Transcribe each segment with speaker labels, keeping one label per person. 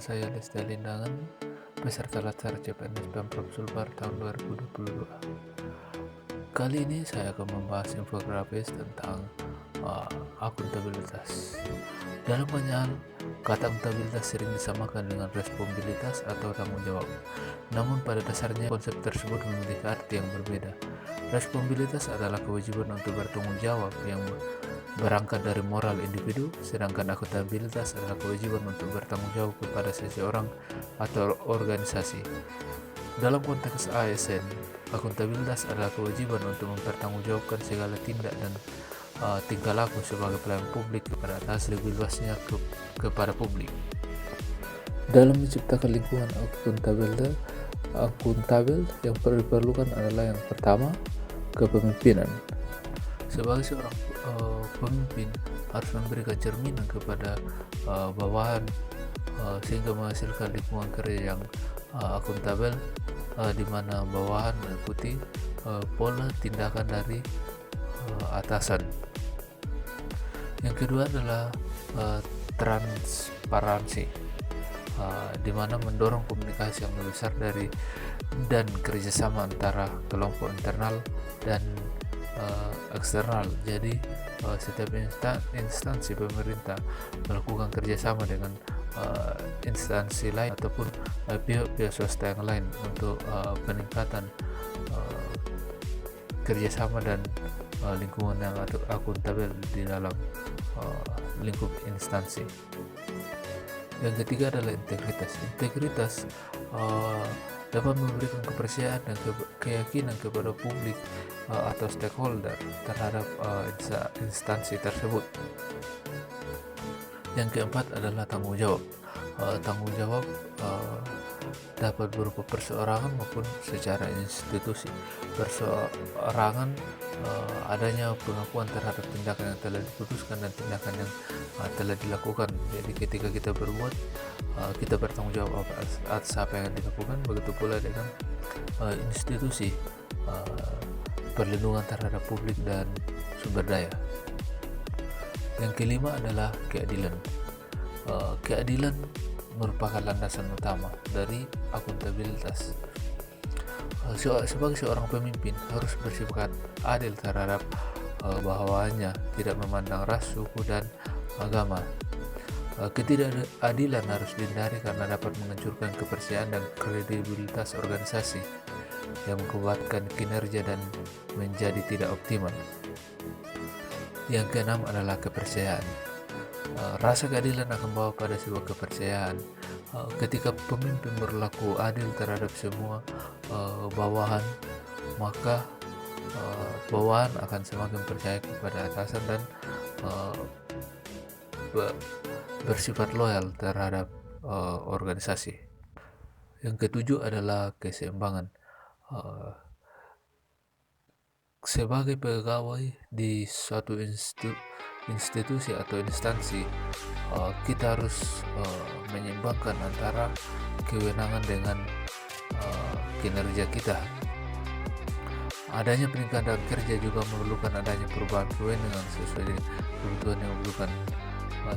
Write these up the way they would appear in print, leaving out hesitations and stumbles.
Speaker 1: saya Lesti Alindangan, peserta Latsar CPNS Pemprov Sulbar tahun 2022. Kali ini saya akan membahas infografis tentang akuntabilitas. Dalam banyak hal, kata akuntabilitas sering disamakan dengan responsibilitas atau tanggung jawab. Namun pada dasarnya konsep tersebut memiliki arti yang berbeda. Responsibilitas adalah kewajiban untuk bertanggung jawab yang berangkat dari moral individu, sedangkan akuntabilitas adalah kewajiban untuk bertanggung jawab kepada seseorang atau organisasi. Dalam konteks ASN, akuntabilitas adalah kewajiban untuk mempertanggungjawabkan segala tindak dan tingkah laku sebagai pelayan publik kepada atas, lebih luasnya kepada publik. Dalam menciptakan lingkungan akuntabel yang diperlukan adalah yang pertama, kepemimpinan. Sebagai seorang pemimpin harus memberikan cerminan kepada bawahan sehingga menghasilkan lingkungan kerja yang akuntabel, di mana bawahan mengikuti pola tindakan dari atasan. Yang kedua adalah transparansi, di mana mendorong komunikasi yang lebih besar dan kerjasama antara kelompok internal dan eksternal. Jadi setiap instansi pemerintah melakukan kerjasama dengan instansi lain ataupun pihak swasta yang lain untuk peningkatan kerjasama dan lingkungan yang akuntabel di dalam lingkup instansi. Yang ketiga adalah integritas dapat memberikan kepercayaan dan keyakinan kepada publik atau stakeholder terhadap instansi tersebut. Yang keempat adalah tanggung jawab. Tanggung jawab dapat berupa perseorangan maupun secara institusi. Perseorangan adanya pengakuan terhadap tindakan yang telah diputuskan dan tindakan yang telah dilakukan. Jadi ketika kita berbuat, kita bertanggung jawab atas apa yang dilakukan. Begitu pula dengan institusi, perlindungan terhadap publik dan sumber daya. Yang kelima adalah keadilan. Keadilan merupakan landasan utama dari akuntabilitas. Sebagai seorang pemimpin harus bersifat adil terhadap bawahannya, tidak memandang ras, suku, dan agama. Ketidakadilan harus dihindari karena dapat menghancurkan kepercayaan dan kredibilitas organisasi yang mengakibatkan kinerja dan menjadi tidak optimal. Yang keenam adalah kepercayaan. Rasa keadilan akan membawa pada sebuah kepercayaan. Ketika pemimpin berlaku adil terhadap semua bawahan, maka bawahan akan semakin percaya kepada atasan dan bersifat loyal terhadap organisasi. Yang ketujuh adalah keseimbangan. Sebagai pegawai di suatu institusi atau instansi, kita harus menyeimbangkan antara kewenangan dengan kinerja kita. Adanya peningkatan kerja juga memerlukan adanya perubahan kewenangan sesuai dengan kebutuhan yang diperlukan.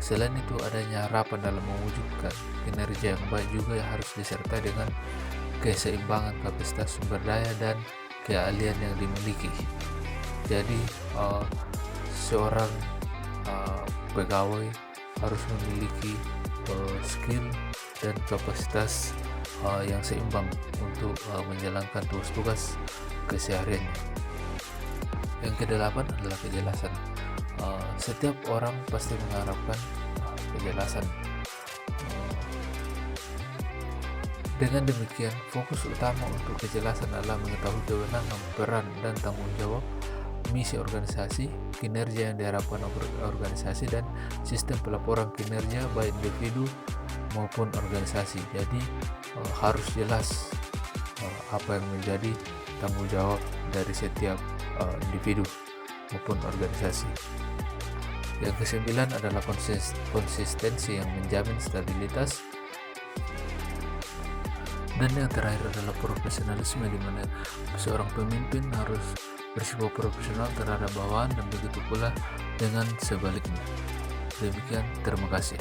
Speaker 1: Selain itu, adanya harapan dalam mewujudkan kinerja yang baik juga yang harus disertai dengan keseimbangan kapasitas sumber daya dan keahlian yang dimiliki. Jadi seorang pegawai harus memiliki skill dan kapasitas yang seimbang untuk menjalankan tugas-tugas kesehariannya. Yang kedelapan adalah kejelasan. Setiap orang pasti mengharapkan kejelasan. Dengan demikian, fokus utama untuk kejelasan adalah mengetahui kewenangan, peran, dan tanggung jawab, misi organisasi, kinerja yang diharapkan organisasi, dan sistem pelaporan kinerja baik individu maupun organisasi. Jadi harus jelas apa yang menjadi tanggung jawab dari setiap individu maupun organisasi. Yang kesembilan adalah konsistensi yang menjamin stabilitas. Dan yang terakhir adalah profesionalisme, di mana seorang pemimpin harus bersifat profesional terhadap bawahan dan begitu pula dengan sebaliknya. Demikian, terima kasih.